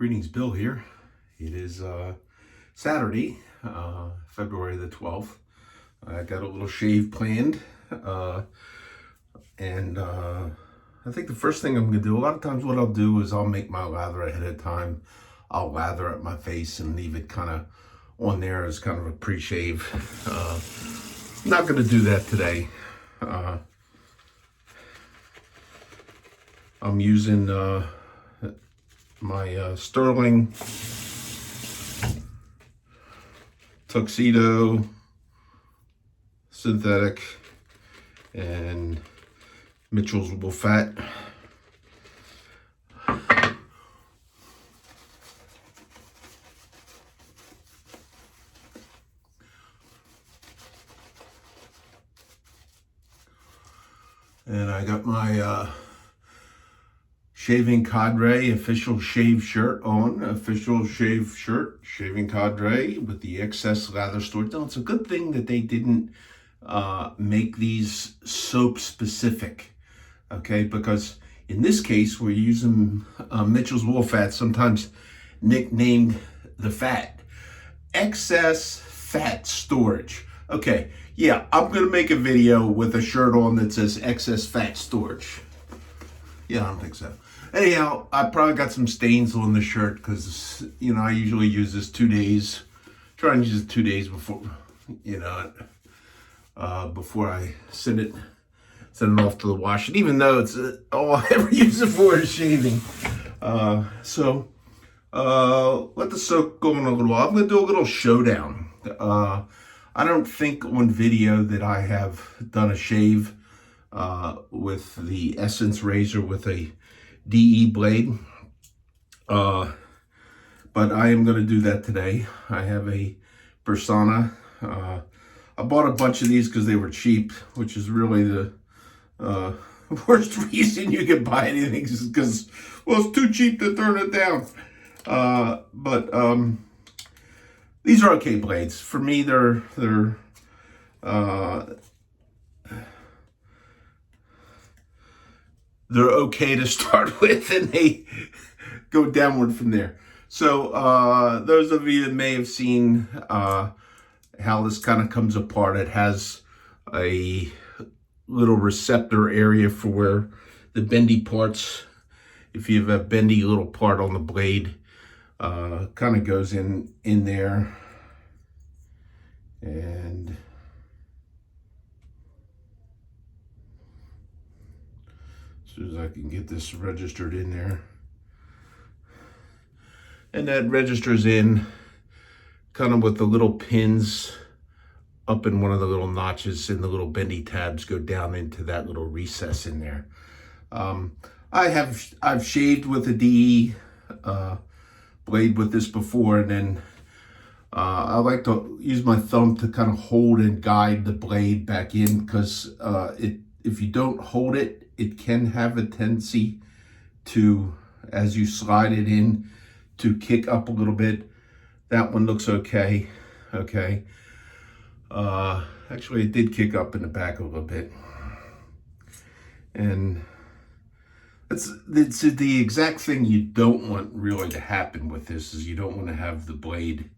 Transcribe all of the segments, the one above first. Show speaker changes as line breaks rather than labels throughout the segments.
Greetings, Bill here. It is Saturday, February the 12th. I got a little shave planned, and I think the first thing I'm going to do, a lot of times what I'll do is I'll make my lather ahead of time. I'll lather up my face and leave it kind of on there as kind of a pre-shave. I'm not going to do that today. I'm using my Sterling Tuxedo synthetic and Mitchell's Wool Fat. And I got my Shaving Cadre official shave shirt on. Official shave shirt, Shaving Cadre with the excess lather storage. Now, it's a good thing that they didn't make these soap specific, okay? Because in this case, we're using Mitchell's Wool Fat, sometimes nicknamed the fat. Excess fat storage. Okay, yeah, I'm gonna make a video with a shirt on that says excess fat storage. Yeah, I don't think so. Anyhow, I probably got some stains on the shirt because, you know, I usually use this 2 days. Try and use it 2 days before, you know, before I send it off to the wash. And even though it's all I ever use it for is shaving. Let the soak go on a little while. I'm going to do a little showdown. I don't think on video that I have done a shave with the Essence razor with a DE blade, but I am going to do that today. I have a Persona. I bought a bunch of these because they were cheap, which is really the worst reason you can buy anything, is because, well, it's too cheap to turn it down. These are okay blades. For me, they're okay to start with, and they go downward from there. So those of you that may have seen how this kind of comes apart, it has a little receptor area for where the bendy parts, if you have a bendy little part on the blade, kind of goes in there. And as soon as I can get this registered in there. And that registers in kind of with the little pins up in one of the little notches, and the little bendy tabs go down into that little recess in there. I've shaved with a DE blade with this before, and then I like to use my thumb to kind of hold and guide the blade back in, because if you don't hold it, it can have a tendency to, as you slide it in, to kick up a little bit. That one looks okay. Okay. Actually, it did kick up in the back a little bit. And it's the exact thing you don't want really to happen with this, is you don't want to have the blade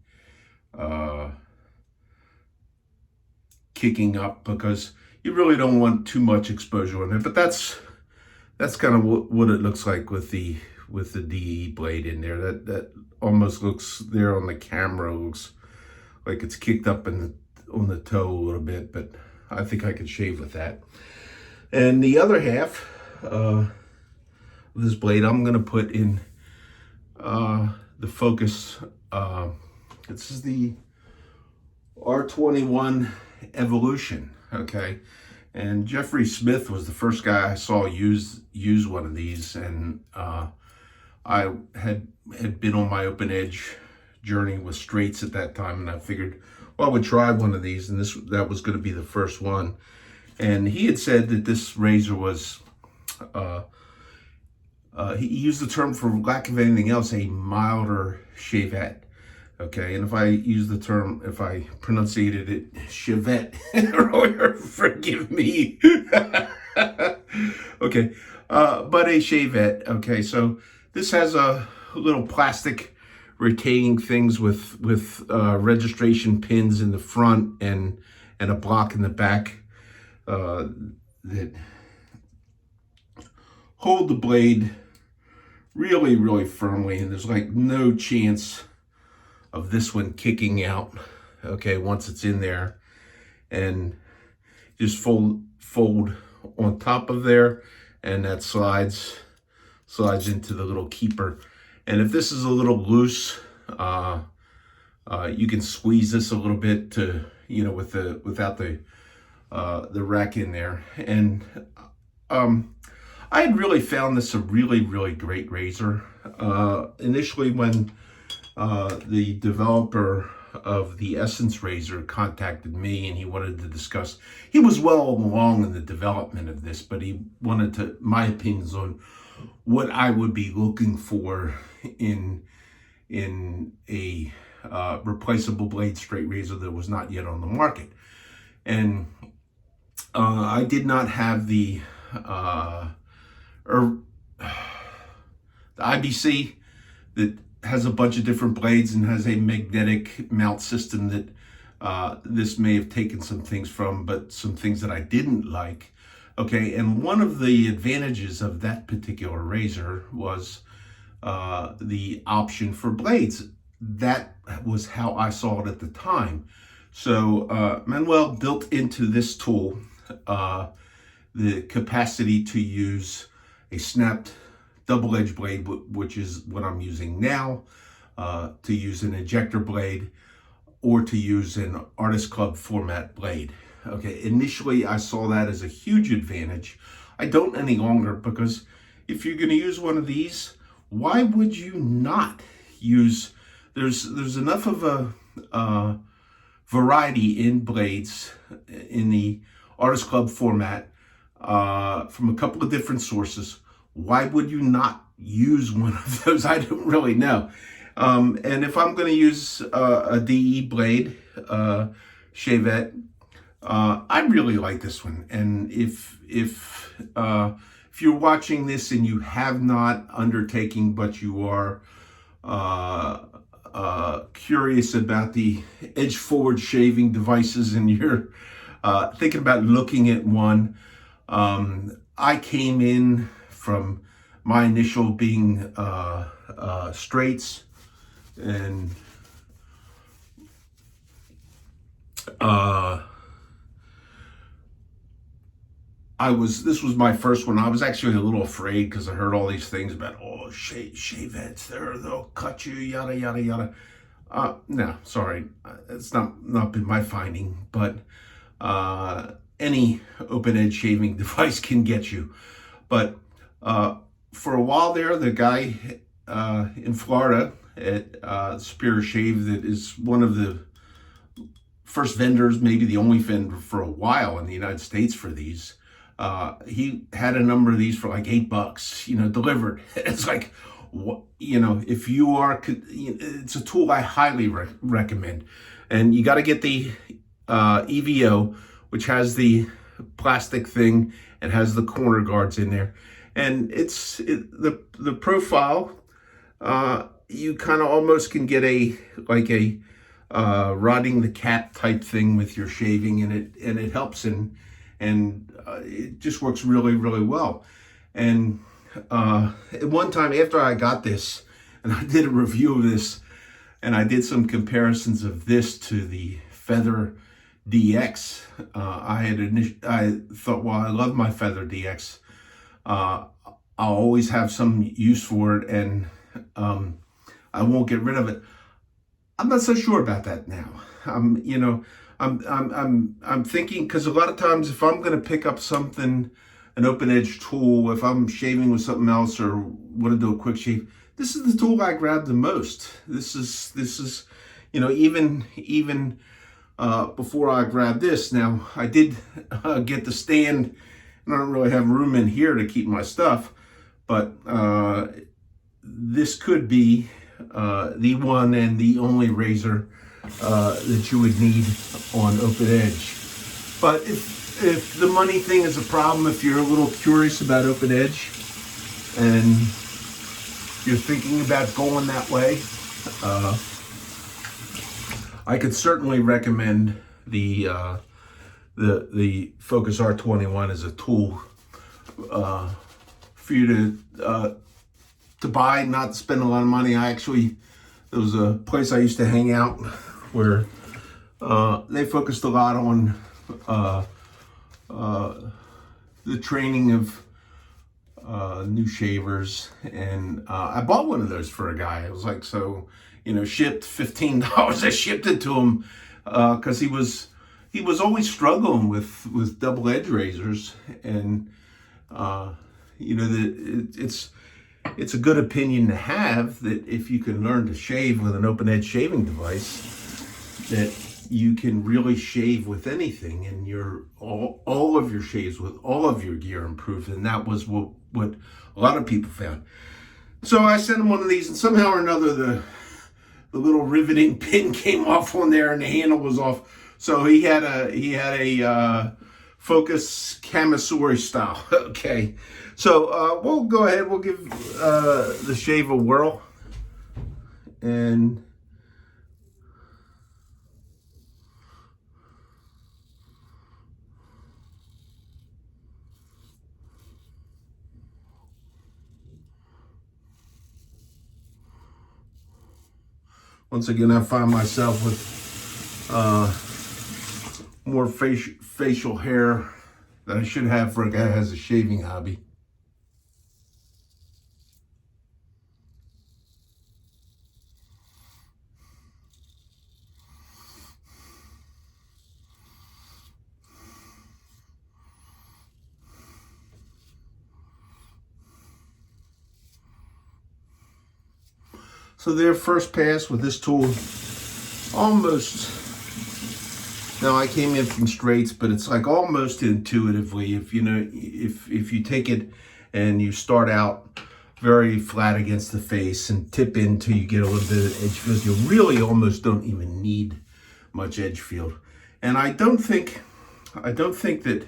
kicking up, because you really don't want too much exposure on it. But that's kind of what it looks like with the DE blade in there. That almost looks, there on the camera, looks like it's kicked up on the toe a little bit, but I think I could shave with that. And the other half of this blade, I'm going to put in the focus. This is the R21 Evolution, okay? And Jeffrey Smith was the first guy I saw use one of these, and I had been on my open edge journey with straights at that time, and I figured, well, I would try one of these, and that was going to be the first one. And he had said that this razor was, he used the term, for lack of anything else, a milder shavette. Okay, and if I use the term, if I pronunciated it Shavette earlier, forgive me. Okay, but a Shavette. Okay, so this has a little plastic retaining things with registration pins in the front and a block in the back that hold the blade really, really firmly, and there's like no chance of this one kicking out, okay, once it's in there. And just fold on top of there, and that slides into the little keeper. And if this is a little loose, you can squeeze this a little bit to, without the rack in there. And I had really found this a really, really great razor. Initially, when the developer of the Essence razor contacted me and he wanted to discuss, he was well along in the development of this, but he wanted my opinions on what I would be looking for in a replaceable blade straight razor that was not yet on the market. And I did not have the IBC that has a bunch of different blades and has a magnetic mount system that this may have taken some things from, but some things that I didn't like. Okay, and one of the advantages of that particular razor was the option for blades. That was how I saw it at the time. So Manuel built into this tool the capacity to use a snapped double-edged blade, which is what I'm using now, to use an ejector blade, or to use an Artist Club format blade. Okay, initially I saw that as a huge advantage. I don't any longer, because if you're going to use one of these, why would you not use? There's enough of a variety in blades in the Artist Club format from a couple of different sources. Why would you not use one of those? I don't really know. And if I'm going to use a DE blade, Shavette, I really like this one. And if you're watching this and you have not undertaken, but you are curious about the edge forward shaving devices and you're thinking about looking at one, I came in from my initial being straights, and this was my first one. I was actually a little afraid because I heard all these things about, oh, Shavettes, they'll cut you, yada yada yada. No, sorry, it's not been my finding, but any open edge shaving device can get you. But for a while there, the guy in Florida at Superior Shave, that is one of the first vendors, maybe the only vendor for a while in the United States for these, he had a number of these for like $8, delivered. It's like, if you are, it's a tool I highly recommend. And you got to get the EVO, which has the plastic thing and has the corner guards in there. And the profile, you kind of almost can get a rodding the cat type thing with your shaving, and it helps, and it just works really, really well. And at one time after I got this, and I did a review of this, and I did some comparisons of this to the Feather DX. I thought, well, I love my Feather DX. I'll always have some use for it, and I won't get rid of it. I'm not so sure about that now. I'm thinking, because a lot of times if I'm going to pick up something, an open edge tool, if I'm shaving with something else or want to do a quick shave, this is the tool I grab the most. This is even before I grabbed this. Now I did get the stand, and I don't really have room in here to keep my stuff, but this could be the one and the only razor that you would need on open edge. But if the money thing is a problem, if you're a little curious about open edge and you're thinking about going that way, I could certainly recommend the Focus R21 as a tool for you to buy, not spend a lot of money. There was a place I used to hang out where they focused a lot on the training of new shavers, and I bought one of those for a guy. It was like, so, shipped $15. I shipped it to him because he was always struggling with double edge razors, and it's a good opinion to have that if you can learn to shave with an open edge shaving device, that you can really shave with anything, and all of your shaves with all of your gear improved. And that was what a lot of people found. So I sent him one of these, and somehow or another the little riveting pin came off on there and the handle was off. So he had a Focus Kamasuri style. Okay, so we'll go ahead. We'll give the shave a whirl, and once again, I find myself with more facial hair than I should have for a guy who has a shaving hobby. So their first pass with this tool, almost, now I came in from straights, but it's like almost intuitively, if you take it and you start out very flat against the face and tip in till you get a little bit of edge field, you really almost don't even need much edge field. And I don't think that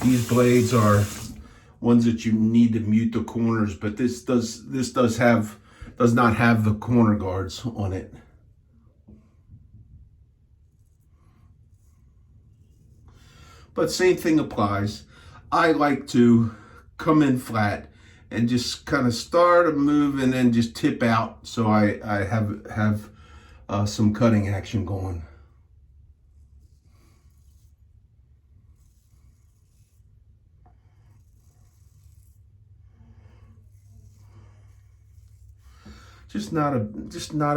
these blades are ones that you need to mute the corners, but this does not have the corner guards on it. But same thing applies. I like to come in flat and just kind of start a move and then just tip out, so I have some cutting action going. Just not a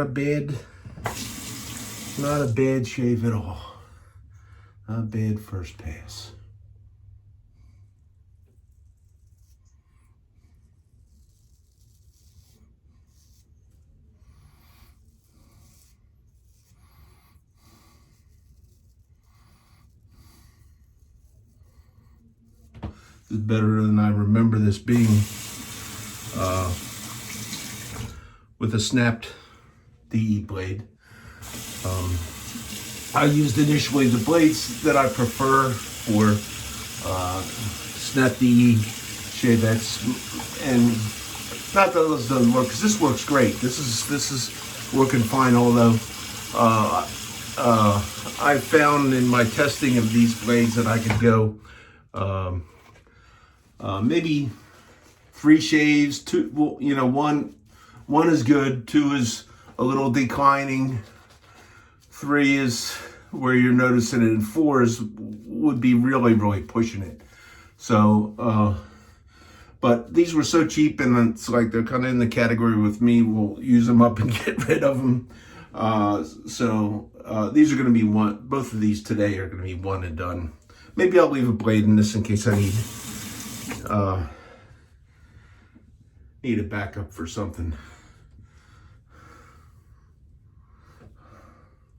bad shave at all. Not a bad first pass. This is better than I remember this being. With a snapped DE blade. I used initially the blades that I prefer for snap DE Shavettes, and not that those doesn't work, because this works great. This is working fine, although I found in my testing of these blades that I could go maybe 3 shaves, 2, well, one is good, 2 is a little declining, 3 is where you're noticing it, and 4 would be really, really pushing it. So, but these were so cheap, and it's like they're kind of in the category with me. We'll use them up and get rid of them. So these are going to be both of these today are going to be one and done. Maybe I'll leave a blade in this in case I need a backup for something.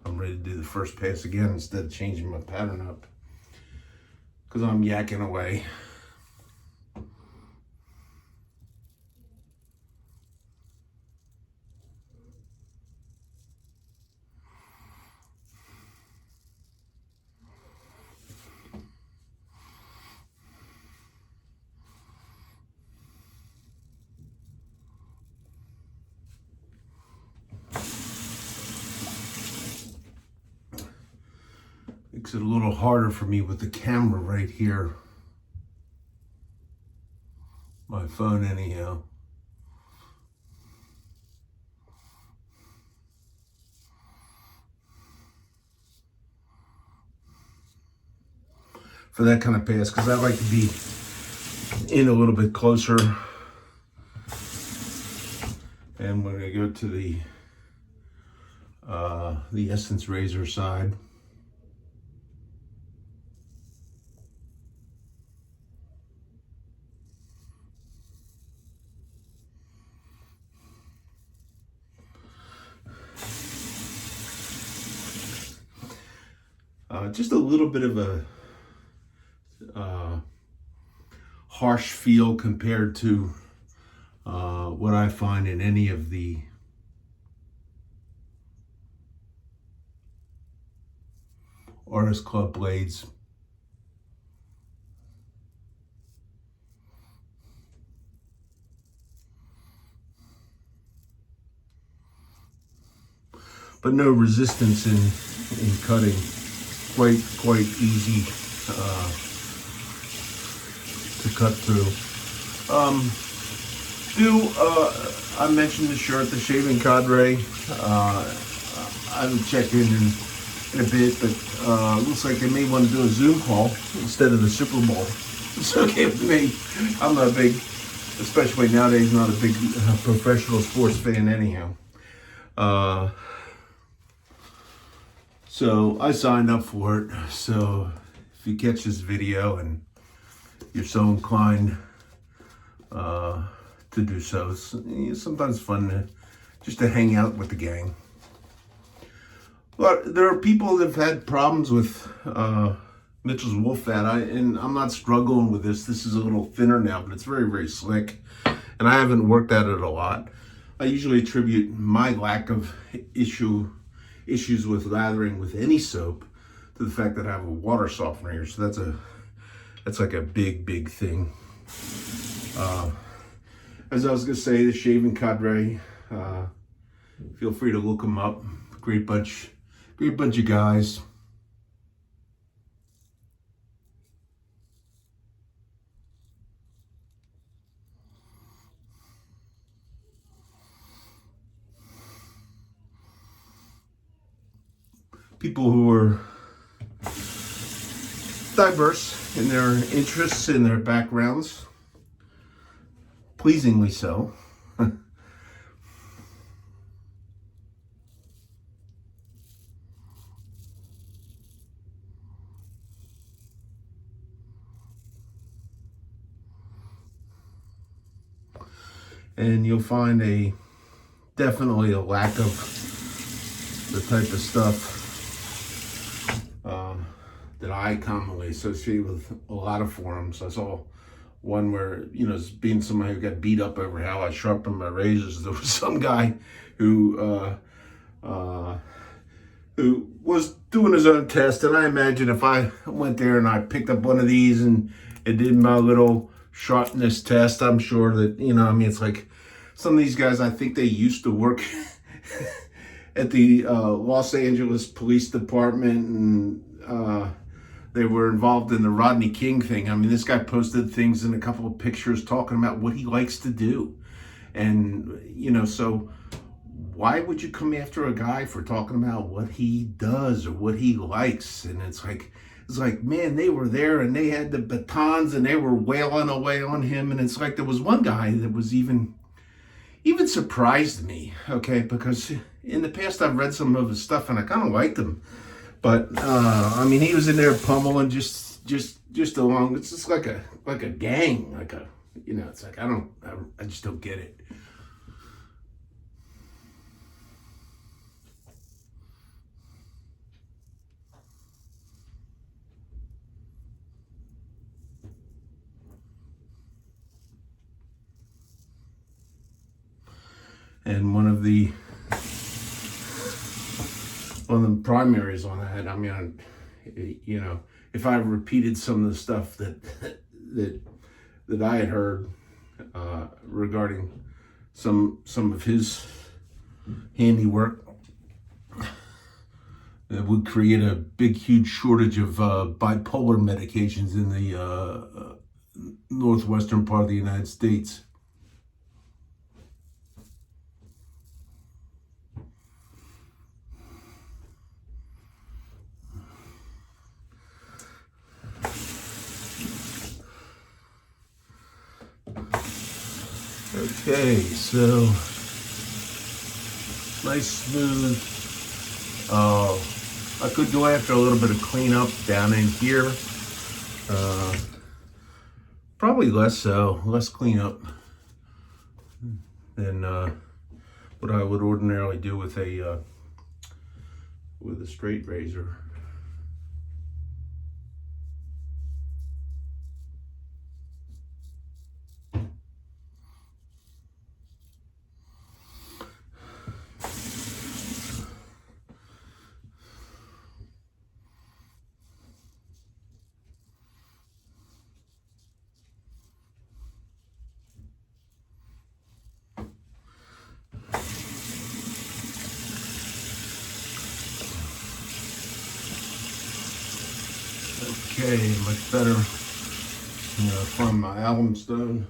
I'm ready to do the first pass again instead of changing my pattern up, because I'm yakking away. Makes it a little harder for me with the camera right here. My phone anyhow. For that kind of pass, because I like to be in a little bit closer. And we're gonna go to the Essence Razor side. Just a little bit of a harsh feel compared to what I find in any of the Artist Club blades. But no resistance in cutting. Quite easy to cut through. I mentioned the shirt, the Shaving Cadre. I would check in a bit, but looks like they may want to do a Zoom call instead of the Super Bowl. It's okay with me. I'm not a big, especially nowadays, not a big professional sports fan anyhow. So I signed up for it. So if you catch this video and you're so inclined to do so, it's sometimes fun just to hang out with the gang. But there are people that have had problems with Mitchell's Wolf Fat, and I'm not struggling with this. This is a little thinner now, but it's very, very slick, and I haven't worked at it a lot. I usually attribute my lack of issues with lathering with any soap to the fact that I have a water softener here. So that's like a big thing. As I was gonna say, the Shaving Cadre, feel free to look them up. Great bunch of guys. People who are diverse in their interests, in their backgrounds, pleasingly so. And you'll find definitely a lack of the type of stuff that I commonly associate with a lot of forums. I saw one where, being somebody who got beat up over how I sharpened my razors, there was some guy who was doing his own test, and I imagine if I went there and I picked up one of these and did my little sharpness test, I'm sure that, it's like some of these guys, I think they used to work at the Los Angeles Police Department, and they were involved in the Rodney King thing. I mean, this guy posted things in a couple of pictures talking about what he likes to do. And, so why would you come after a guy for talking about what he does or what he likes? And it's like, man, they were there and they had the batons and they were wailing away on him. And it's like, there was one guy that was even surprised me, okay, because in the past I've read some of his stuff and I kind of liked him, but he was in there pummeling just along. It's just like a gang, it's like I just don't get it. And one of the primaries on that, if I repeated some of the stuff that I had heard regarding some of his handiwork, It would create a big, huge shortage of bipolar medications in the northwestern part of the United States. Okay, so nice smooth. I could go after a little bit of cleanup down in here. Probably less cleanup than what I would ordinarily do with a straight razor. Okay, much better from my alum stone.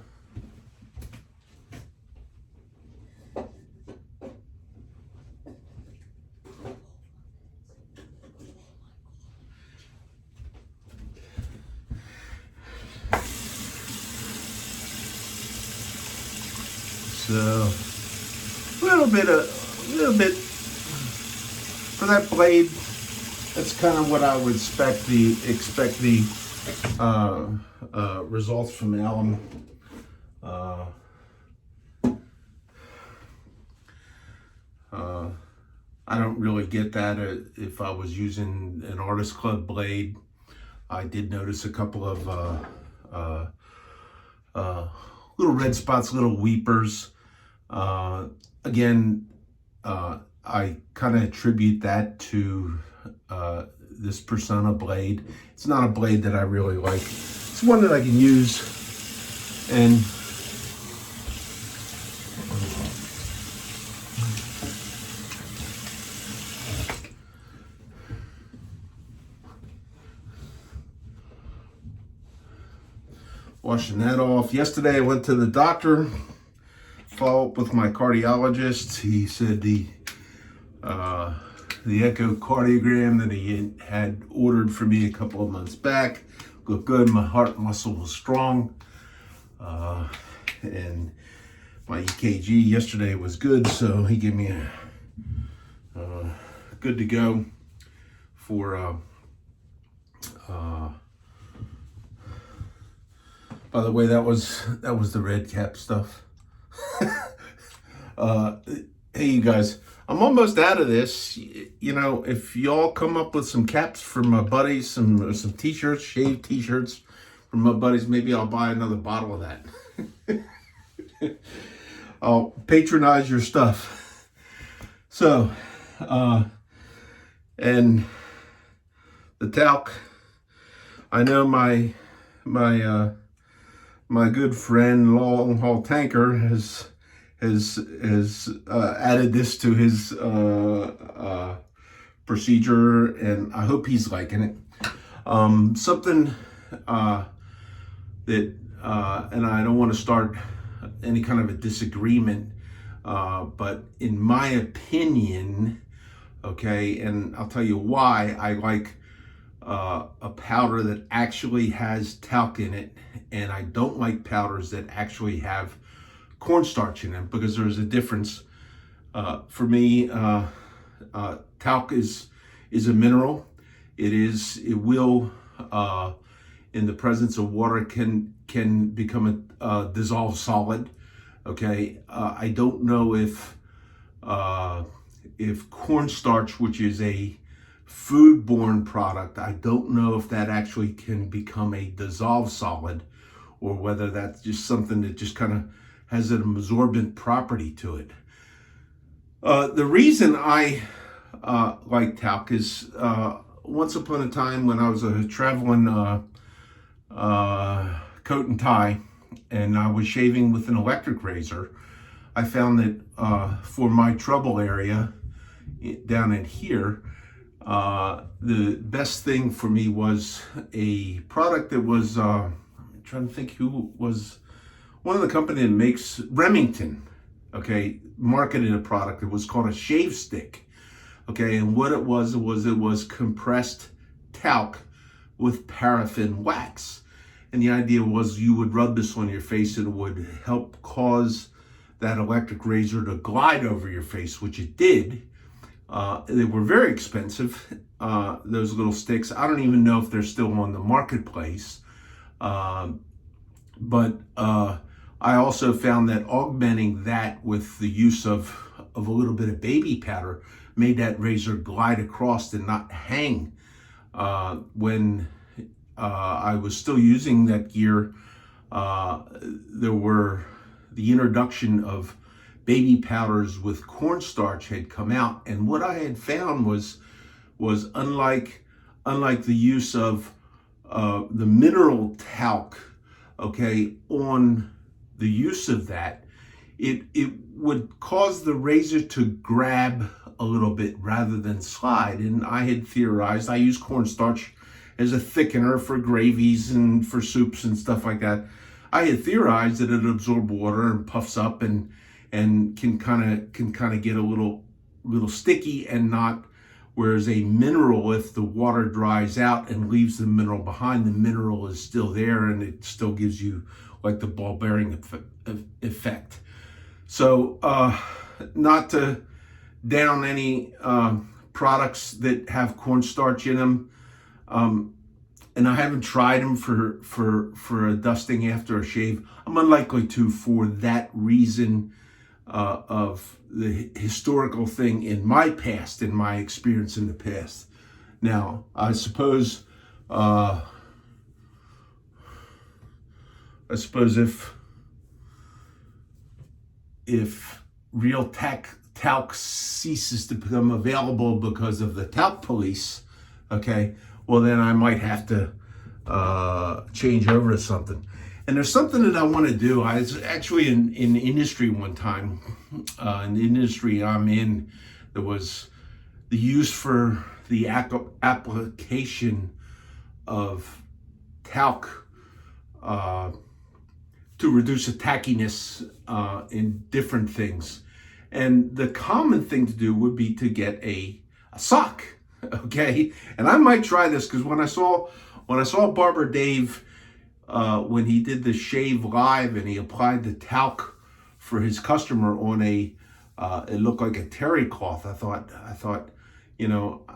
So a little bit for that blade. That's kind of what I would expect the results from alum. I don't really get that if I was using an Artist Club blade. I did notice a couple of little red spots, little weepers. Again, I kind of attribute that to this Persona blade. It's not a blade that I really like. It's one that I can use, and washing that off. Yesterday I went to the doctor, follow up with my cardiologist. He said the echocardiogram that he had ordered for me a couple of months back looked good. My heart muscle was strong, and my EKG yesterday was good, so he gave me a good to go for by the way, that was the red cap stuff. Hey, you guys, I'm almost out of this. You know, if y'all come up with some caps for my buddies, some t-shirts, shaved t-shirts from my buddies, maybe I'll buy another bottle of that. I'll patronize your stuff. So, and the talc, I know my good friend Long Haul Tanker has added this to his procedure, and I hope he's liking it. Something that and I don't want to start any kind of a disagreement, but in my opinion, okay, and I'll tell you why I like a powder that actually has talc in it, and I don't like powders that actually have cornstarch in them, because there's a difference. For me, talc is a mineral. It will in the presence of water can become a dissolved solid. Okay, I don't know if cornstarch, which is a foodborne product, I don't know if that actually can become a dissolved solid, or whether that's just something that just kind of has an absorbent property to it. The reason I like talc is once upon a time when I was a traveling coat and tie, and I was shaving with an electric razor, I found that for my trouble area down in here, The best thing for me was a product that was, I'm trying to think who was, one of the company that makes Remington, okay, marketed a product. It was called a shave stick, okay, and what it was compressed talc with paraffin wax. And the idea was you would rub this on your face and it would help cause that electric razor to glide over your face, which it did. They were very expensive, those little sticks. I don't even know if they're still on the marketplace. But I also found that augmenting that with the use of a little bit of baby powder made that razor glide across and not hang. When I was still using that gear, there were the introduction of baby powders with cornstarch had come out, and what I had found was unlike the use of the mineral talc, okay, on the use of that, it would cause the razor to grab a little bit rather than slide. And I had theorized, I use cornstarch as a thickener for gravies and for soups and stuff like that. I had theorized that it absorbs water and puffs up and can kind of get a little sticky and not, whereas a mineral, if the water dries out and leaves the mineral behind, the mineral is still there and it still gives you like the ball bearing effect. So not to down any products that have cornstarch in them, and I haven't tried them for a dusting after a shave. I'm unlikely to, for that reason, of the historical thing in my past, in my experience in the past. Now, I suppose if real talc ceases to become available because of the talc police, okay, well then I might have to change over to something. And there's something that I want to do. I was actually in industry one time, in the industry I'm in, there was the use for the application of talc to reduce the tackiness in different things. And the common thing to do would be to get a sock, okay? And I might try this, because when I saw Barber Dave, when he did the shave live and he applied the talc for his customer on it looked like a terry cloth. I thought, you know,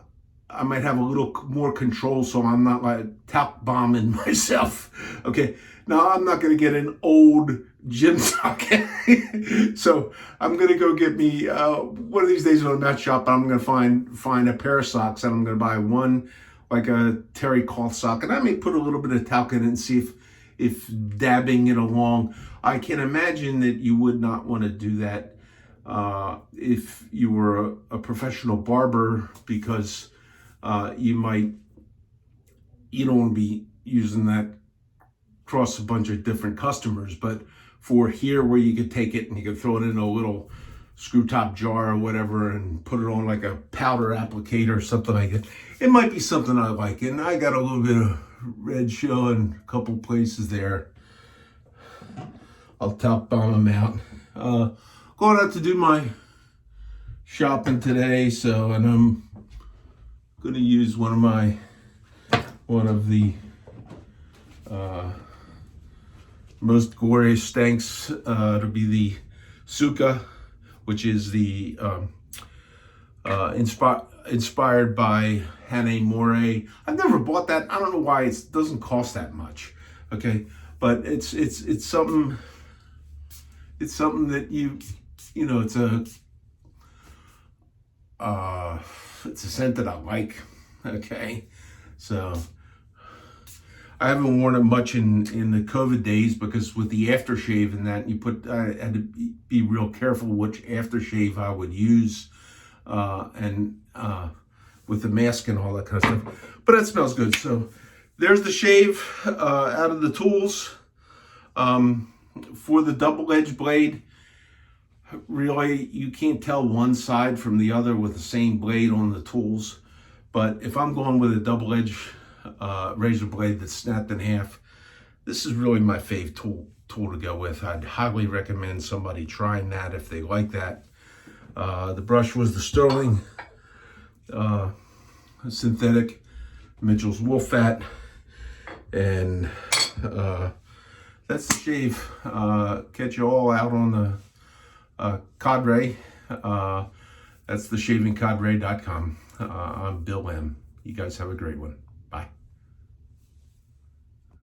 I might have a little more control so I'm not like talc bombing myself. Okay, now I'm not going to get an old gym sock. So I'm going to go get me, one of these days when I'm at shop, I'm going to find a pair of socks, and I'm going to buy one like a terry cloth sock, and I may put a little bit of talc in it and see if dabbing it along. I can imagine that you would not want to do that if you were a professional barber, because you don't want to be using that across a bunch of different customers. But for here, where you could take it and you could throw it in a little screw top jar or whatever and put it on like a powder applicator or something like that, it might be something I like. And I got a little bit of red showing a couple places there. I'll talc bomb them out. Going out to do my shopping today, and I'm going to use one of the most glorious stanks to be the Suka, which is the inspired by Hane Moray. I've never bought that. I don't know why it doesn't cost that much. Okay, but it's something. It's something that you know. It's a scent that I like. Okay, so I haven't worn it much in the COVID days, because with the aftershave and that, I had to be real careful which aftershave I would use, and with the mask and all that kind of stuff. But that smells good. So there's the shave out of the tools. For the double-edged blade, really you can't tell one side from the other with the same blade on the tools. But if I'm going with a double-edged razor blade that's snapped in half, this is really my fave tool to go with. I'd highly recommend somebody trying that if they like that. The brush was the Sterling synthetic Mitchell's Wolfat, and that's the shave. Catch you all out on the Cadre. That's theshavingcadre.com. I'm Bill M. You guys have a great one.